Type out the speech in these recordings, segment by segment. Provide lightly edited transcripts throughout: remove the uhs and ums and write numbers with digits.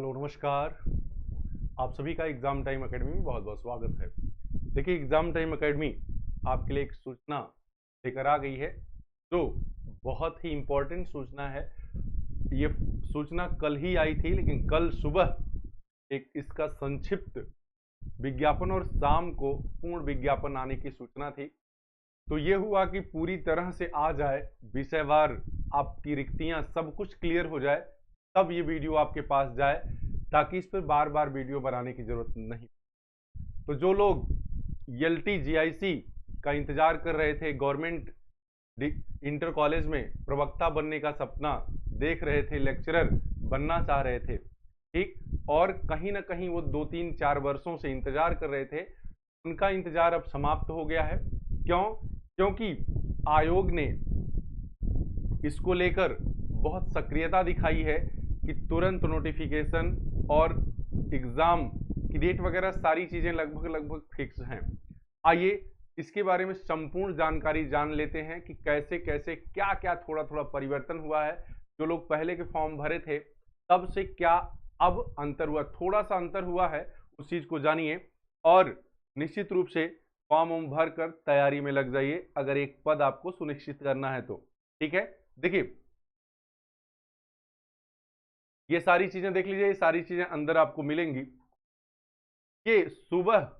Hello नमस्कार। आप सभी का एग्ज़ाम टाइम एकेडमी में बहुत बहुत स्वागत है। देखिए, एग्ज़ाम टाइम एकेडमी आपके लिए एक सूचना लेकर आ गई है जो बहुत ही इम्पोर्टेंट सूचना है। ये सूचना कल ही आई थी, लेकिन कल सुबह एक इसका संक्षिप्त विज्ञापन और शाम को पूर्ण विज्ञापन आने की सूचना थी। तो ये हुआ कि पूरी तरह से आ जाए, विषयवार आपकी रिक्तियां सब कुछ क्लियर हो जाए, तब ये वीडियो आपके पास जाए, ताकि इस पर बार बार वीडियो बनाने की जरूरत नहीं। तो जो लोग एलटी जीआईसी का इंतजार कर रहे थे, गवर्नमेंट इंटर कॉलेज में प्रवक्ता बनने का सपना देख रहे थे, लेक्चरर बनना चाह रहे थे, ठीक, और कहीं ना कहीं वो 2-3-4 वर्षों से इंतजार कर रहे थे, उनका इंतजार अब समाप्त हो गया है। क्यों? क्योंकि आयोग ने इसको लेकर बहुत सक्रियता दिखाई है कि तुरंत नोटिफिकेशन और एग्जाम की डेट वगैरह सारी चीजें लगभग फिक्स हैं। आइए इसके बारे में संपूर्ण जानकारी जान लेते हैं कि कैसे कैसे क्या क्या थोड़ा थोड़ा परिवर्तन हुआ है। जो लोग पहले के फॉर्म भरे थे तब से क्या अब अंतर हुआ, थोड़ा सा अंतर हुआ है, उस चीज को जानिए और निश्चित रूप से फॉर्म भर कर तैयारी में लग जाइए, अगर एक पद आपको सुनिश्चित करना है तो। ठीक है, देखिए ये सारी चीजें देख लीजिए, ये सारी चीजें अंदर आपको मिलेंगी। ये सुबह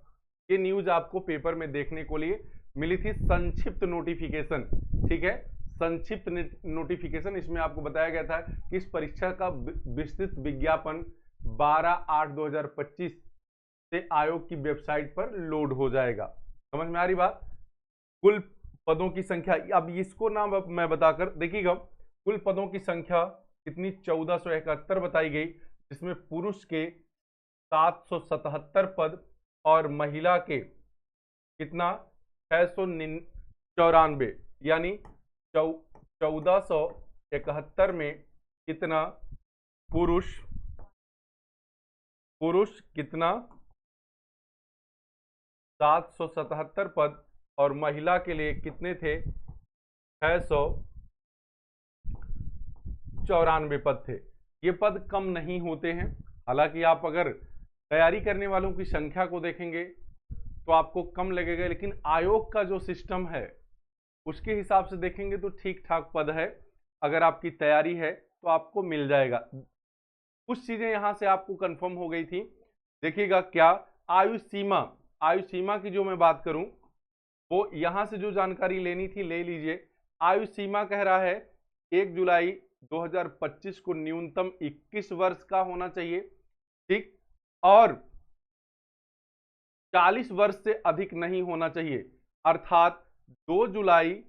ये न्यूज आपको पेपर में देखने को लिए मिली थी, संक्षिप्त नोटिफिकेशन। ठीक है, संक्षिप्त नोटिफिकेशन, इसमें आपको बताया गया था कि इस परीक्षा का विस्तृत विज्ञापन 12/8/2025 से आयोग की वेबसाइट पर लोड हो जाएगा। समझ में आ रही बात? कुल पदों की संख्या, अब इसको ना मैं बताकर देखिएगा, कुल पदों की संख्या कितनी 1471 बताई गई, जिसमें पुरुष के 777 पद और महिला के कितना 694, यानी 1471 में कितना पुरुष कितना 777 पद और महिला के लिए कितने थे 694 पद थे। ये पद कम नहीं होते हैं, हालांकि आप अगर तैयारी करने वालों की संख्या को देखेंगे तो आपको कम लगेगा, लेकिन आयोग का जो सिस्टम है उसके हिसाब से देखेंगे तो ठीक ठाक पद है। अगर आपकी तैयारी है तो आपको मिल जाएगा। कुछ चीजें यहां से आपको कंफर्म हो गई थी, देखिएगा क्या, आयु सीमा की जो मैं बात करूं वो यहां से जो जानकारी लेनी थी ले लीजिए। आयु सीमा कह रहा है 1 जुलाई 2025 को न्यूनतम 21 वर्ष का होना चाहिए, ठीक, और 40 वर्ष से अधिक नहीं होना चाहिए, अर्थात 2 जुलाई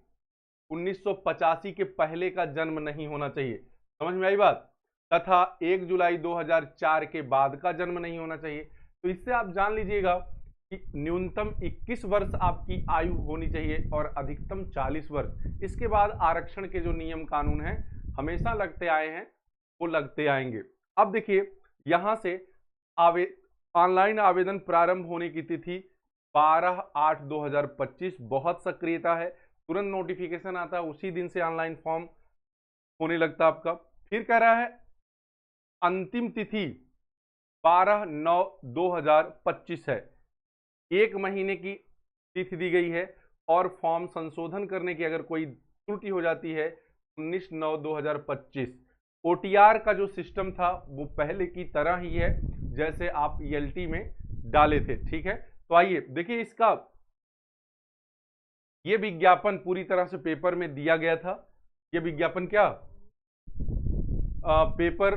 1985 के पहले का जन्म नहीं होना चाहिए। समझ में आई बात? तथा 1 जुलाई 2004 के बाद का जन्म नहीं होना चाहिए। तो इससे आप जान लीजिएगा कि न्यूनतम 21 वर्ष आपकी आयु होनी चाहिए और अधिकतम 40 वर्ष। इसके बाद आरक्षण के जो नियम कानून हैं हमेशा लगते आए हैं, वो लगते आएंगे। अब देखिए यहां से ऑनलाइन आवेदन प्रारंभ होने की तिथि 12/8/2025, बहुत सक्रियता है, तुरंत नोटिफिकेशन आता है, उसी दिन से ऑनलाइन फॉर्म होने लगता है आपका। फिर कह रहा है अंतिम तिथि 12/9/2025 है, 1 महीने की तिथि दी गई है, और फॉर्म संशोधन करने की अगर कोई त्रुटि हो जाती है 19/9/2025। ओटीआर का जो सिस्टम था वो पहले की तरह ही है जैसे आप ईएलटी में डाले थे। ठीक है, तो आइए देखिए इसका ये विज्ञापन पूरी तरह से पेपर में दिया गया था। ये विज्ञापन क्या पेपर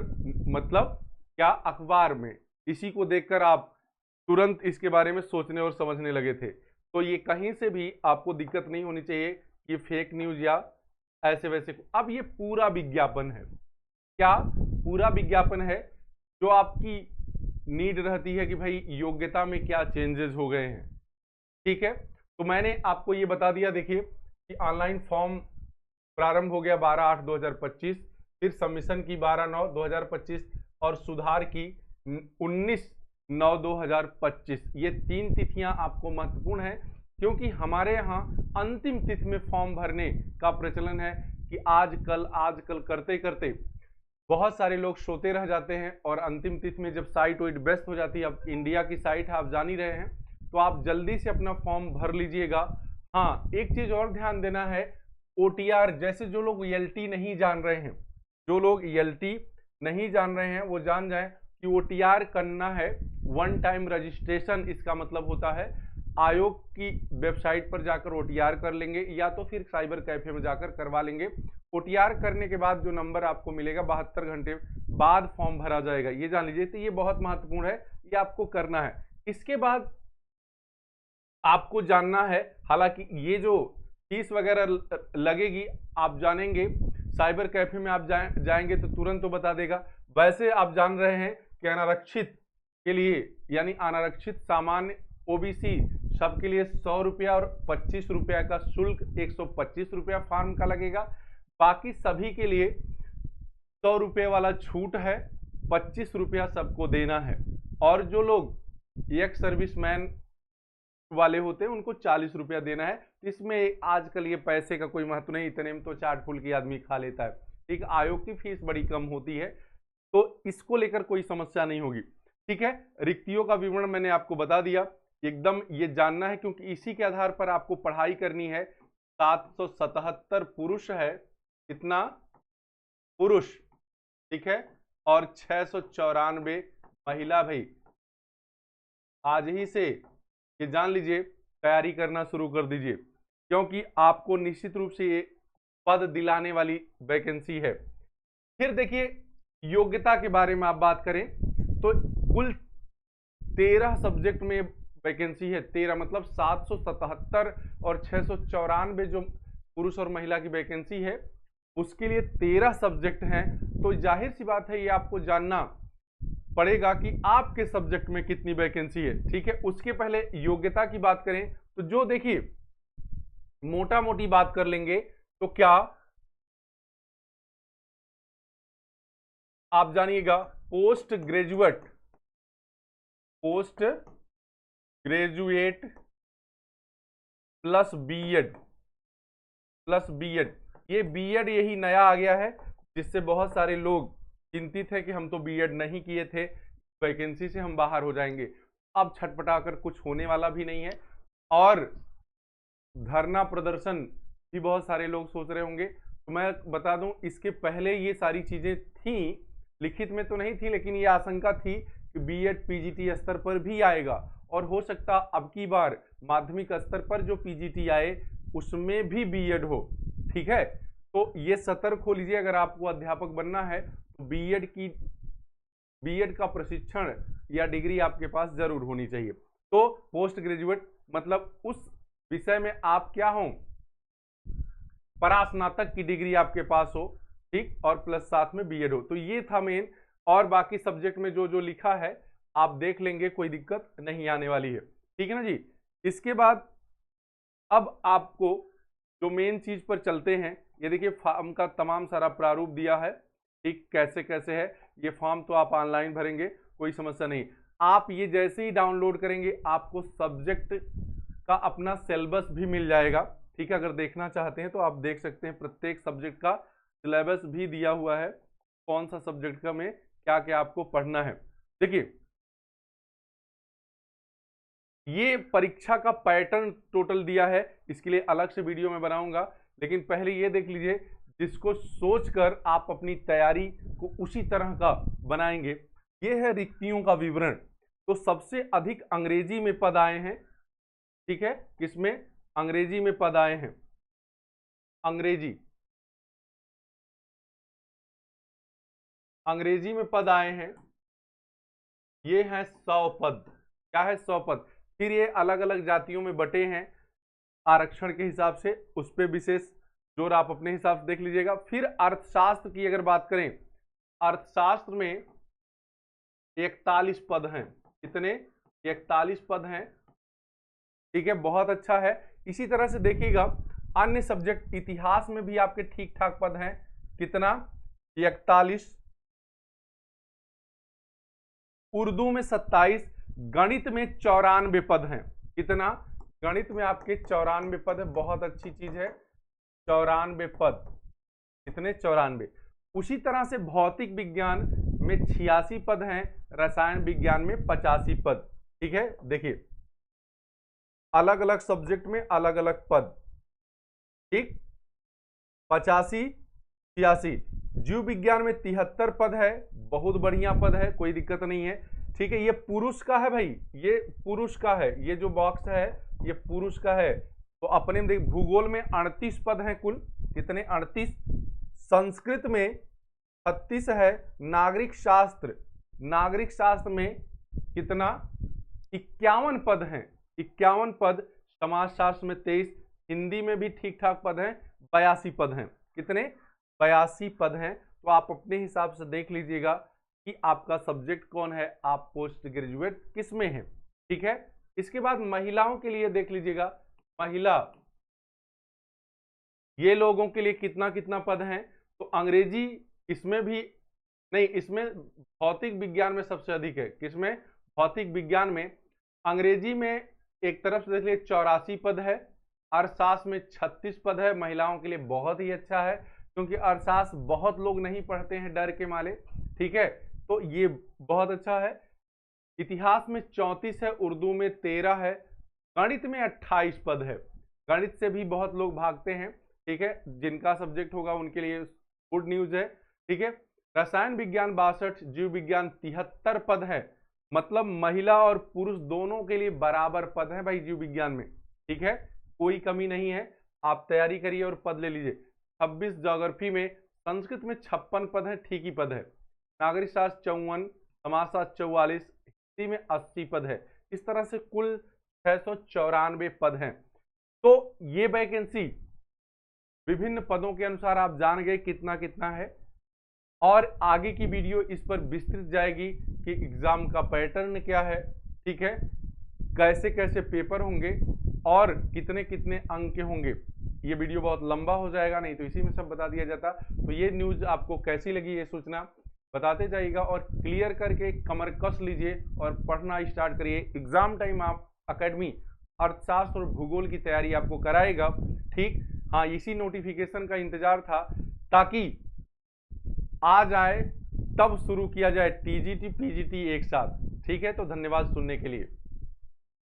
मतलब क्या, अखबार में, इसी को देखकर आप तुरंत इसके बारे में सोचने और समझने लगे थे। तो ये कहीं से भी आपको दिक्कत नहीं होनी चाहिए कि फेक न्यूज या ऐसे वैसे। अब ये पूरा विज्ञापन है, क्या पूरा विज्ञापन है, जो आपकी नीड रहती है कि भाई योग्यता में क्या चेंजेस हो गए हैं। ठीक है, तो मैंने आपको ये बता दिया। देखिए कि ऑनलाइन फॉर्म प्रारंभ हो गया 12/8/2025, फिर सबमिशन की 12/9/2025 और सुधार की 19/9/2025। ये 3 तिथियां आपको महत्वपूर्ण है, क्योंकि हमारे यहाँ अंतिम तिथि में फॉर्म भरने का प्रचलन है कि आज कल करते करते बहुत सारे लोग सोते रह जाते हैं और अंतिम तिथि में जब साइट वाइट व्यस्त हो जाती है, अब इंडिया की साइट है आप जान ही रहे हैं, तो आप जल्दी से अपना फॉर्म भर लीजिएगा। हाँ, एक चीज और ध्यान देना है, ओटीआर, जैसे जो लोग एलटी नहीं जान रहे हैं, जो लोग एलटी नहीं जान रहे हैं वो जान जाएं कि ओटीआर करना है वन टाइम रजिस्ट्रेशन। इसका मतलब होता है आयोग की वेबसाइट पर जाकर ओटीआर कर लेंगे या तो फिर साइबर कैफे में जाकर करवा लेंगे। ओटीआर करने के बाद जो नंबर आपको मिलेगा 72 घंटे बाद फॉर्म भरा जाएगा, ये जान लीजिए। तो ये बहुत महत्वपूर्ण है, ये आपको करना है। इसके बाद आपको जानना है, हालांकि ये जो फीस वगैरह लगेगी आप जानेंगे, साइबर कैफे में आप जाएंगे तो तुरंत तो बता देगा। वैसे आप जान रहे हैं कि अनारक्षित के लिए, यानी अनारक्षित सामान्य ओबीसी सबके लिए 100 रुपया और 25 रुपया का शुल्क, 125 रुपया फॉर्म का लगेगा। बाकी सभी के लिए 100 रुपये वाला छूट है, 25 रुपया सबको देना है। और जो लोग एक्स सर्विसमैन वाले होते हैं उनको 40 रुपया देना है। इसमें आजकल ये पैसे का कोई महत्व नहीं, इतने में तो चाट फुल की आदमी खा लेता है। ठीक, आयोग की फीस बड़ी कम होती है, तो इसको लेकर कोई समस्या नहीं होगी। ठीक है, रिक्तियों का विवरण मैंने आपको बता दिया, एकदम ये जानना है क्योंकि इसी के आधार पर आपको पढ़ाई करनी है। 777 पुरुष है, कितना पुरुष, ठीक है, और 694 महिला। भाई आज ही से ये जान लीजिए, तैयारी करना शुरू कर दीजिए, क्योंकि आपको निश्चित रूप से ये पद दिलाने वाली वैकेंसी है। फिर देखिए, योग्यता के बारे में आप बात करें तो कुल 13 सब्जेक्ट में वैकेंसी है। 13 मतलब 777 और 694 जो पुरुष और महिला की वैकेंसी है, उसके लिए 13 सब्जेक्ट हैं। तो जाहिर सी बात है, ये आपको जानना पड़ेगा कि आपके सब्जेक्ट में कितनी वैकेंसी है। ठीक है, उसके पहले योग्यता की बात करें तो जो देखिए, मोटा मोटी बात कर लेंगे तो क्या आप जानिएगा, पोस्ट ग्रेजुएट प्लस बीएड। ये बीएड यही नया आ गया है, जिससे बहुत सारे लोग चिंतित है कि हम तो बीएड नहीं किए थे, वैकेंसी से हम बाहर हो जाएंगे। अब छटपटाकर कुछ होने वाला भी नहीं है। और धरना प्रदर्शन भी बहुत सारे लोग सोच रहे होंगे, तो मैं बता दूं, इसके पहले ये सारी चीजें थी, लिखित में तो नहीं थी, लेकिन ये आशंका थी कि बीएड पीजीटी स्तर पर भी आएगा, और हो सकता अब की बार माध्यमिक स्तर पर जो पीजीटी आए उसमें भी बीएड हो। ठीक है, तो ये सतर्क हो लीजिए, अगर आपको अध्यापक बनना है तो बीएड का प्रशिक्षण या डिग्री आपके पास जरूर होनी चाहिए। तो पोस्ट ग्रेजुएट मतलब उस विषय में आप क्या हो, परास्नातक की डिग्री आपके पास हो, ठीक, और प्लस साथ में बीएड हो। तो ये था मेन, और बाकी सब्जेक्ट में जो जो लिखा है आप देख लेंगे, कोई दिक्कत नहीं आने वाली है। ठीक है ना जी। इसके बाद अब आपको जो मेन चीज पर चलते हैं, ये देखिए फॉर्म का तमाम सारा प्रारूप दिया है, ठीक, कैसे कैसे है ये फॉर्म, तो आप ऑनलाइन भरेंगे, कोई समस्या नहीं। आप ये जैसे ही डाउनलोड करेंगे आपको सब्जेक्ट का अपना सिलेबस भी मिल जाएगा। ठीक है, अगर देखना चाहते हैं तो आप देख सकते हैं, प्रत्येक सब्जेक्ट का सिलेबस भी दिया हुआ है, कौन सा सब्जेक्ट का में क्या क्या आपको पढ़ना है। देखिए, ये परीक्षा का पैटर्न टोटल दिया है, इसके लिए अलग से वीडियो में बनाऊंगा, लेकिन पहले ये देख लीजिए, जिसको सोचकर आप अपनी तैयारी को उसी तरह का बनाएंगे। ये है रिक्तियों का विवरण। तो सबसे अधिक अंग्रेजी में पद आए हैं। ठीक है, किसमें, अंग्रेजी में पद आए हैं, अंग्रेजी में पद आए हैं, ये हैं 100 पद। क्या है, 100 पद। फिर ये अलग अलग जातियों में बटे हैं आरक्षण के हिसाब से, उस पर विशेष जोर आप अपने हिसाब से देख लीजिएगा। फिर अर्थशास्त्र की अगर बात करें, अर्थशास्त्र में 41 पद हैं। कितने, 41 पद हैं। ठीक है, बहुत अच्छा है। इसी तरह से देखिएगा, अन्य सब्जेक्ट इतिहास में भी आपके ठीक ठाक पद हैं। कितना, 41, उर्दू में 27, गणित में 94 पद हैं। कितना, गणित में आपके 94 पद है, बहुत अच्छी चीज है, 94 पद। कितने, 94। उसी तरह से भौतिक विज्ञान में 86 पद हैं, रसायन विज्ञान में 85 पद। ठीक है, देखिए अलग अलग सब्जेक्ट में अलग अलग पद। ठीक, 85 86। जीव विज्ञान में 73 पद है, बहुत बढ़िया पद है, कोई दिक्कत नहीं है। ठीक है, ये पुरुष का है भाई, ये पुरुष का है, ये जो बॉक्स है ये पुरुष का है। तो अपने में देख, भूगोल में 38 पद हैं कुल, कितने 38। संस्कृत में 36 है। नागरिक शास्त्र में कितना 51 पद हैं, 51 पद। समाजशास्त्र में 23, हिंदी में भी ठीक ठाक पद हैं, 82 पद हैं। कितने 82 पद हैं। तो आप अपने हिसाब से देख लीजिएगा कि आपका सब्जेक्ट कौन है, आप पोस्ट ग्रेजुएट किस में है। ठीक है, इसके बाद महिलाओं के लिए देख लीजिएगा, महिला ये लोगों के लिए कितना कितना पद हैं। तो अंग्रेजी इसमें भी नहीं, इसमें भौतिक विज्ञान में सबसे अधिक है। किसमें, भौतिक विज्ञान में। अंग्रेजी में एक तरफ से देख लीजिए 84 पद है, अर्थशास्त्र में 36 पद है। महिलाओं के लिए बहुत ही अच्छा है, क्योंकि अर्थशास्त्र बहुत लोग नहीं पढ़ते हैं डर के मारे। ठीक है, तो ये बहुत अच्छा है। इतिहास में 34 है, उर्दू में 13 है, गणित में 28 पद है। गणित से भी बहुत लोग भागते हैं। ठीक है, जिनका सब्जेक्ट होगा उनके लिए गुड न्यूज है। ठीक है, रसायन विज्ञान 62, जीव विज्ञान 73 पद है। मतलब महिला और पुरुष दोनों के लिए बराबर पद है भाई जीव विज्ञान में। ठीक है, कोई कमी नहीं है, आप तैयारी करिए और पद ले लीजिए। 26 ज्योग्राफी में, संस्कृत में 56 पद है, ठीक ही पद है। नागरिक शास्त्र 54, समाजशास्त्र 44, हिंदी में 80 पद है। इस तरह से कुल 694 पद हैं। तो ये वैकेंसी विभिन्न पदों के अनुसार आप जान गए कितना कितना है, और आगे की वीडियो इस पर विस्तृत जाएगी कि एग्जाम का पैटर्न क्या है। ठीक है, कैसे कैसे पेपर होंगे और कितने कितने अंक के होंगे। ये वीडियो बहुत लंबा हो जाएगा, नहीं तो इसी में सब बता दिया जाता। तो ये न्यूज आपको कैसी लगी, ये सूचना बताते जाइएगा, और क्लियर करके कमर कस लीजिए और पढ़ना स्टार्ट करिए। एग्जाम टाइम आप अकेडमी अर्थशास्त्र और भूगोल की तैयारी आपको कराएगा। ठीक, हाँ, इसी नोटिफिकेशन का इंतजार था ताकि आ जाए तब शुरू किया जाए टीजीटी पीजीटी एक साथ। ठीक है, तो धन्यवाद सुनने के लिए।